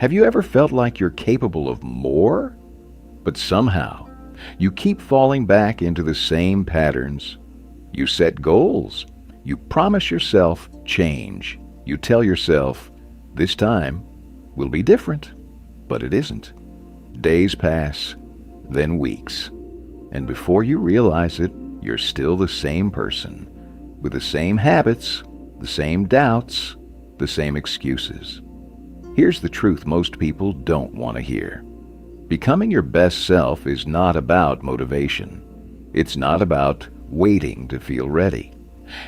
Have you ever felt like you're capable of more? But somehow, you keep falling back into the same patterns. You set goals. You promise yourself change. You tell yourself, this time will be different, but it isn't. Days pass, then weeks, and before you realize it, you're still the same person, with the same habits, the same doubts, the same excuses. Here's the truth most people don't want to hear. Becoming your best self is not about motivation. It's not about waiting to feel ready.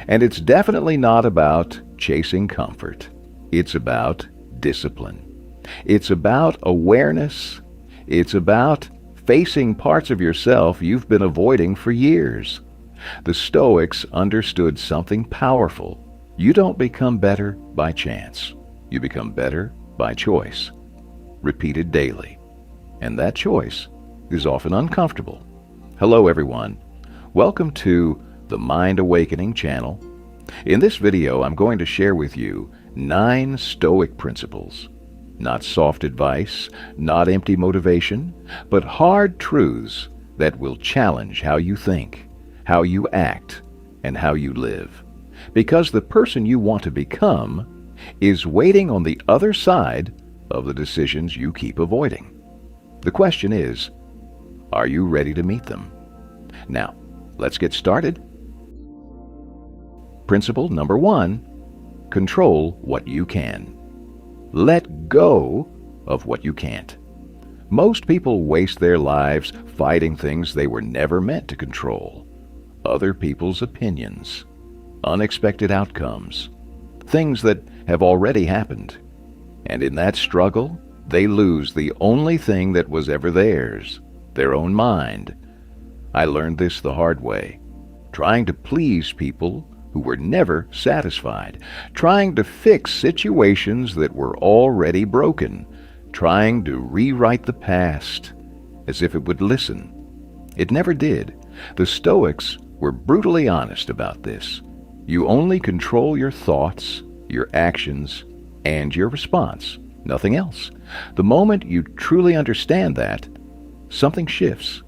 And it's definitely not about chasing comfort. It's about discipline. It's about awareness. It's about facing parts of yourself you've been avoiding for years. The Stoics understood something powerful. You don't become better by chance. You become better by choice, repeated daily. And that choice is often uncomfortable. Hello everyone. Welcome to the Mind Awakening channel. In this video, I'm going to share with you 9 Stoic principles. Not soft advice, not empty motivation, but hard truths that will challenge how you think, how you act, and how you live. Because the person you want to become is waiting on the other side of the decisions you keep avoiding. The question is, are you ready to meet them? Now, let's get started. Principle number 1, control what you can. Let go of what you can't. Most people waste their lives fighting things they were never meant to control. Other people's opinions, unexpected outcomes, things that have already happened. And in that struggle, they lose the only thing that was ever theirs, their own mind. I learned this the hard way, trying to please people who were never satisfied, trying to fix situations that were already broken, trying to rewrite the past as if it would listen. It never did. The Stoics were brutally honest about this. You only control your thoughts, your actions, and your response, nothing else. The moment you truly understand that, something shifts.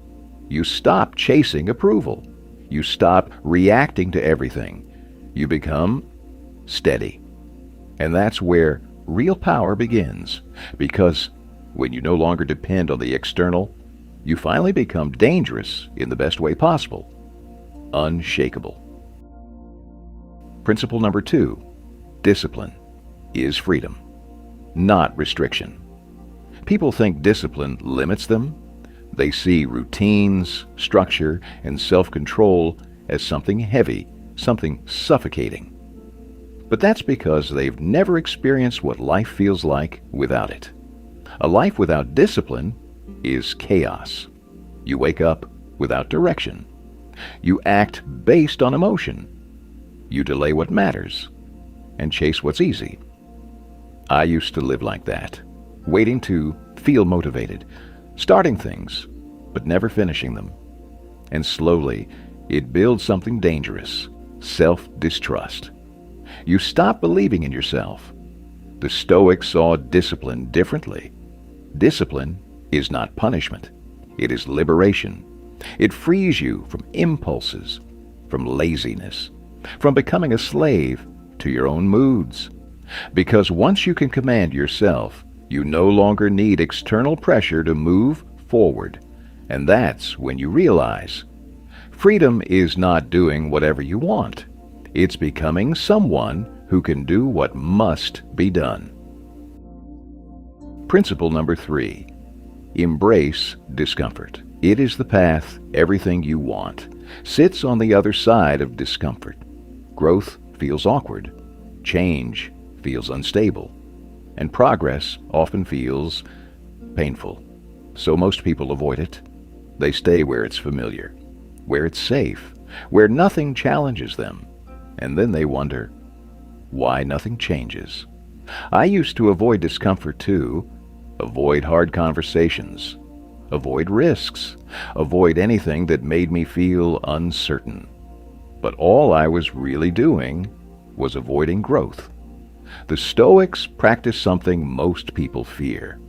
You stop chasing approval. You stop reacting to everything. You become steady. And that's where real power begins. Because when you no longer depend on the external, you finally become dangerous in the best way possible. Unshakable. Principle number 2, discipline is freedom, not restriction. People think discipline limits them. They see routines, structure, and self-control as something heavy, something suffocating. But that's because they've never experienced what life feels like without it. A life without discipline is chaos. You wake up without direction. You act based on emotion. You delay what matters and chase what's easy. I used to live like that, waiting to feel motivated, starting things, but never finishing them. And slowly, it builds something dangerous. Self-distrust. You stop believing in yourself. The Stoics saw discipline differently. Discipline is not punishment. It is liberation. It frees you from impulses, from laziness, from becoming a slave to your own moods. Because once you can command yourself, you no longer need external pressure to move forward. And that's when you realize freedom is not doing whatever you want. It's becoming someone who can do what must be done. Principle number 3, embrace discomfort. It is the path everything you want sits on the other side of discomfort. Growth feels awkward. Change feels unstable. And progress often feels painful. So most people avoid it. They stay where it's familiar, where it's safe, where nothing challenges them. And then they wonder why nothing changes. I used to avoid discomfort too. Avoid hard conversations. Avoid risks. Avoid anything that made me feel uncertain. But all I was really doing was avoiding growth. The Stoics practice something most people fear.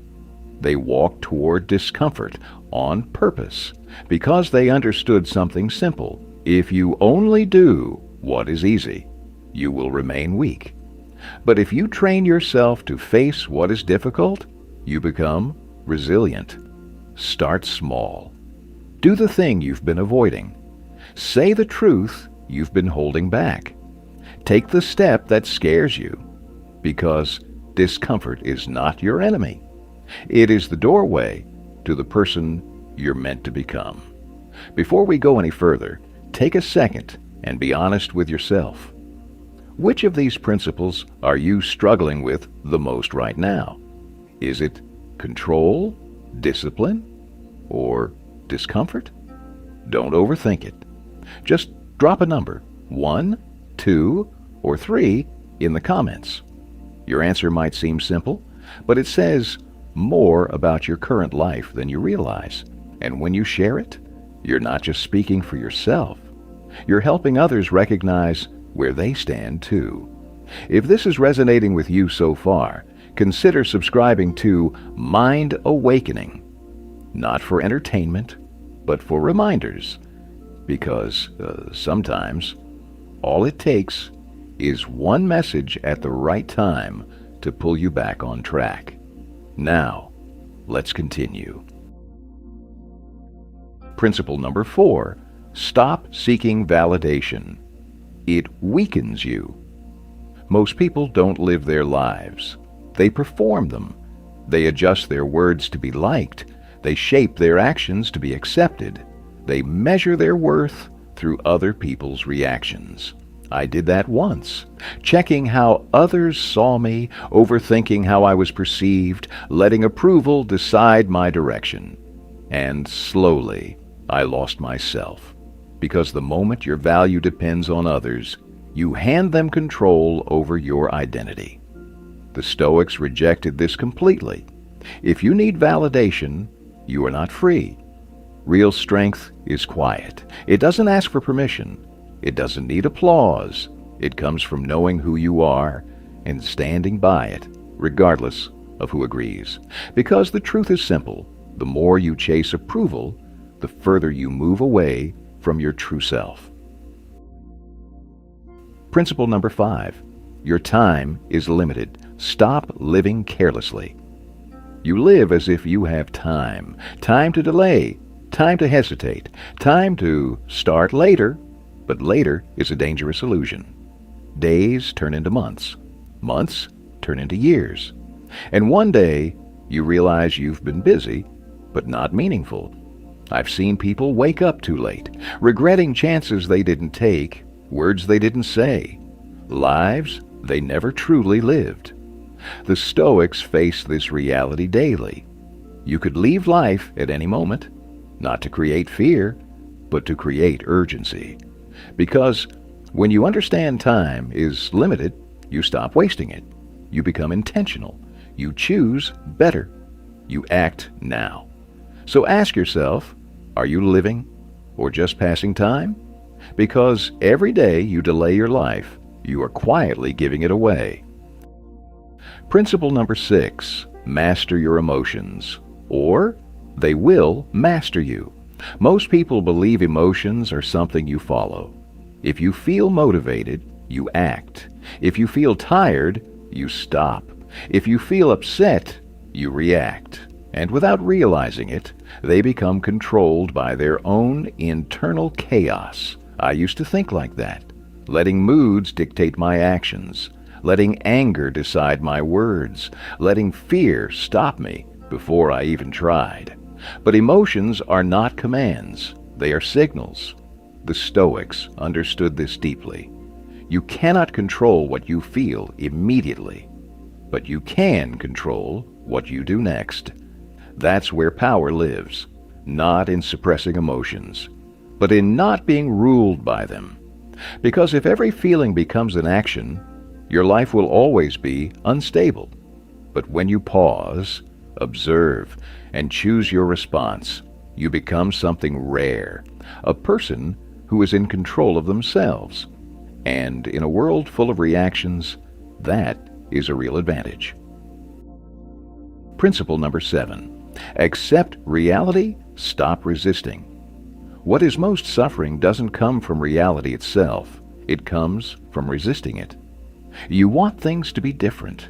They walk toward discomfort on purpose because they understood something simple. If you only do what is easy, you will remain weak. But if you train yourself to face what is difficult, you become resilient. Start small. Do the thing you've been avoiding. Say the truth you've been holding back. Take the step that scares you, because discomfort is not your enemy. It is the doorway to the person you're meant to become. Before we go any further, take a second and be honest with yourself. Which of these principles are you struggling with the most right now? Is it control, discipline, or discomfort? Don't overthink it. Just drop a number, 1, 2, or 3, in the comments. Your answer might seem simple, but it says more about your current life than you realize. And when you share it, you're not just speaking for yourself. You're helping others recognize where they stand too. If this is resonating with you so far, consider subscribing to Mind Awakening, not for entertainment, but for reminders, because sometimes all it takes is one message at the right time to pull you back on track. Now, let's continue. Principle number 4, stop seeking validation. It weakens you. Most people don't live their lives. They perform them. They adjust their words to be liked. They shape their actions to be accepted. They measure their worth through other people's reactions. I did that once, checking how others saw me, overthinking how I was perceived, letting approval decide my direction. And slowly, I lost myself. Because the moment your value depends on others, you hand them control over your identity. The Stoics rejected this completely. If you need validation, you are not free. Real strength is quiet. It doesn't ask for permission. It doesn't need applause. It comes from knowing who you are and standing by it, regardless of who agrees. Because the truth is simple. The more you chase approval, the further you move away from your true self. Principle number 5. Your time is limited. Stop living carelessly. You live as if you have time. Time to delay. Time to hesitate. Time to start later. But later is a dangerous illusion. Days turn into months. Months turn into years. And one day, you realize you've been busy, but not meaningful. I've seen people wake up too late, regretting chances they didn't take, words they didn't say, lives they never truly lived. The Stoics face this reality daily. You could leave life at any moment, not to create fear, but to create urgency. Because when you understand time is limited, you stop wasting it. You become intentional. You choose better. You act now. So ask yourself, are you living or just passing time? Because every day you delay your life, you are quietly giving it away. Principle number 6, master your emotions, or they will master you. Most people believe emotions are something you follow. If you feel motivated, you act. If you feel tired, you stop. If you feel upset, you react. And without realizing it, they become controlled by their own internal chaos. I used to think like that, letting moods dictate my actions, letting anger decide my words, letting fear stop me before I even tried. But emotions are not commands, they are signals. The Stoics understood this deeply. You cannot control what you feel immediately, but you can control what you do next. That's where power lives, not in suppressing emotions, but in not being ruled by them. Because if every feeling becomes an action, your life will always be unstable. But when you pause, observe, and choose your response, you become something rare, a person who is in control of themselves. And in a world full of reactions, that is a real advantage. Principle number 7. Accept reality, stop resisting. What is most suffering doesn't come from reality itself. It comes from resisting it. You want things to be different.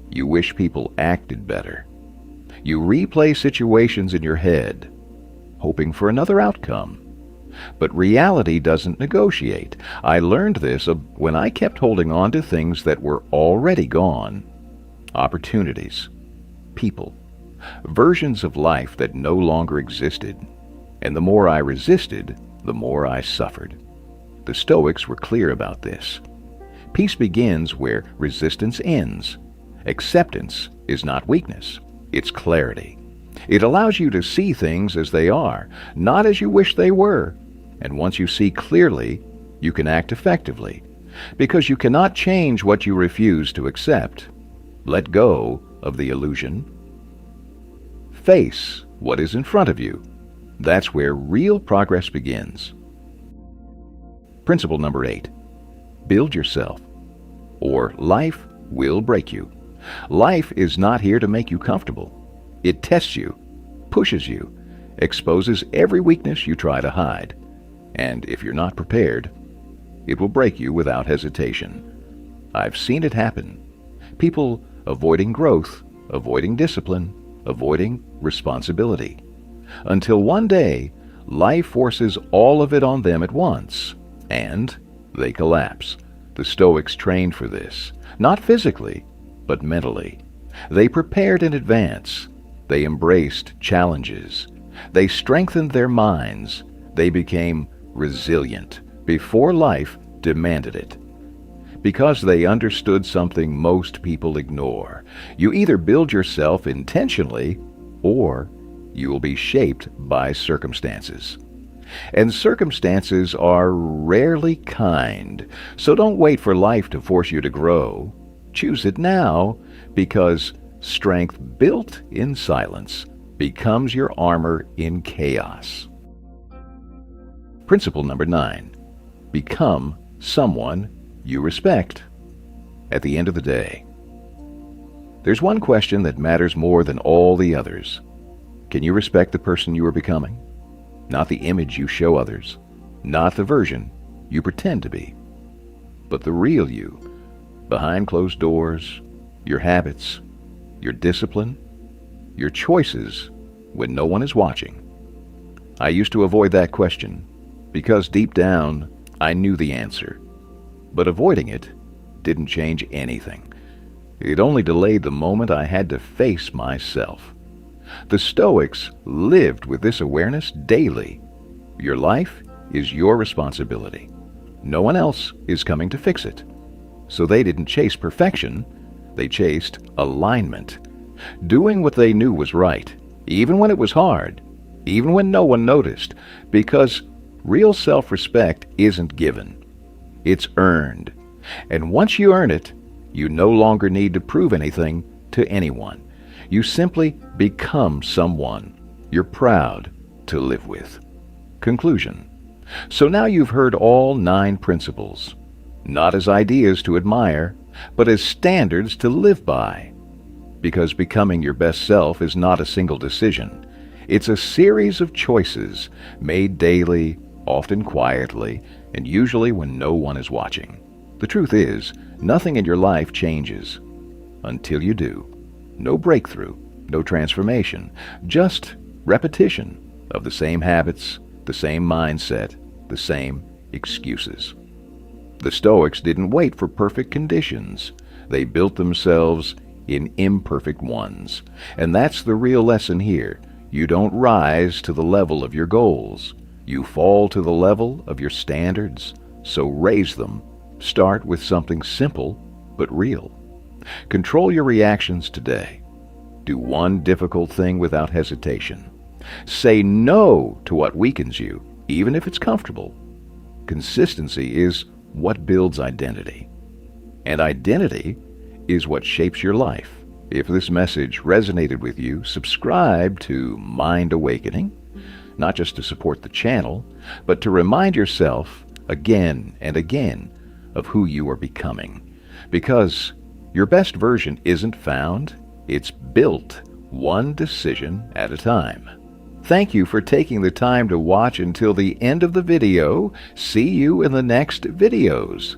You wish people acted better. You replay situations in your head, hoping for another outcome. But reality doesn't negotiate. I learned this when I kept holding on to things that were already gone. Opportunities, people, versions of life that no longer existed. And the more I resisted, the more I suffered. The Stoics were clear about this. Peace begins where resistance ends. Acceptance is not weakness. It's clarity. It allows you to see things as they are, not as you wish they were. And once you see clearly, you can act effectively, because you cannot change what you refuse to accept. Let go of the illusion. Face what is in front of you. That's where real progress begins. Principle number 8. Build yourself, or life will break you. Life is not here to make you comfortable. It tests you, pushes you, exposes every weakness you try to hide. And if you're not prepared, it will break you without hesitation. I've seen it happen. People avoiding growth, avoiding discipline, avoiding responsibility. Until one day, life forces all of it on them at once, and they collapse. The Stoics trained for this, not physically, but mentally. They prepared in advance. They embraced challenges. They strengthened their minds. They became resilient before life demanded it. Because they understood something most people ignore. You either build yourself intentionally, or you will be shaped by circumstances. And circumstances are rarely kind, so don't wait for life to force you to grow. Choose it now, because strength built in silence becomes your armor in chaos. Principle number 9. Become someone you respect. At the end of the day, there's one question that matters more than all the others. Can you respect the person you are becoming? Not the image you show others, not the version you pretend to be, but the real you, behind closed doors, your habits, your discipline, your choices when no one is watching. I used to avoid that question because deep down I knew the answer, but avoiding it didn't change anything. It only delayed the moment I had to face myself. The Stoics lived with this awareness daily. Your life is your responsibility. No one else is coming to fix it. So they didn't chase perfection, they chased alignment. Doing what they knew was right, even when it was hard, even when no one noticed, because real self-respect isn't given. It's earned. And once you earn it, you no longer need to prove anything to anyone. You simply become someone you're proud to live with. Conclusion. So now you've heard all 9 principles, not as ideas to admire, but as standards to live by. Because becoming your best self is not a single decision. It's a series of choices made daily, often quietly, and usually when no one is watching. The truth is, nothing in your life changes until you do. No breakthrough, no transformation, just repetition of the same habits, the same mindset, the same excuses. The Stoics didn't wait for perfect conditions. They built themselves in imperfect ones. And that's the real lesson here. You don't rise to the level of your goals. You fall to the level of your standards. So raise them. Start with something simple but real. Control your reactions today. Do one difficult thing without hesitation. Say no to what weakens you, even if it's comfortable. Consistency is what builds identity. And identity is what shapes your life. If this message resonated with you, subscribe to Mind Awakening, not just to support the channel, but to remind yourself again and again of who you are becoming. Because Your best version isn't found, it's built, one decision at a time. Thank you for taking the time to watch until the end of the video. See you in the next videos.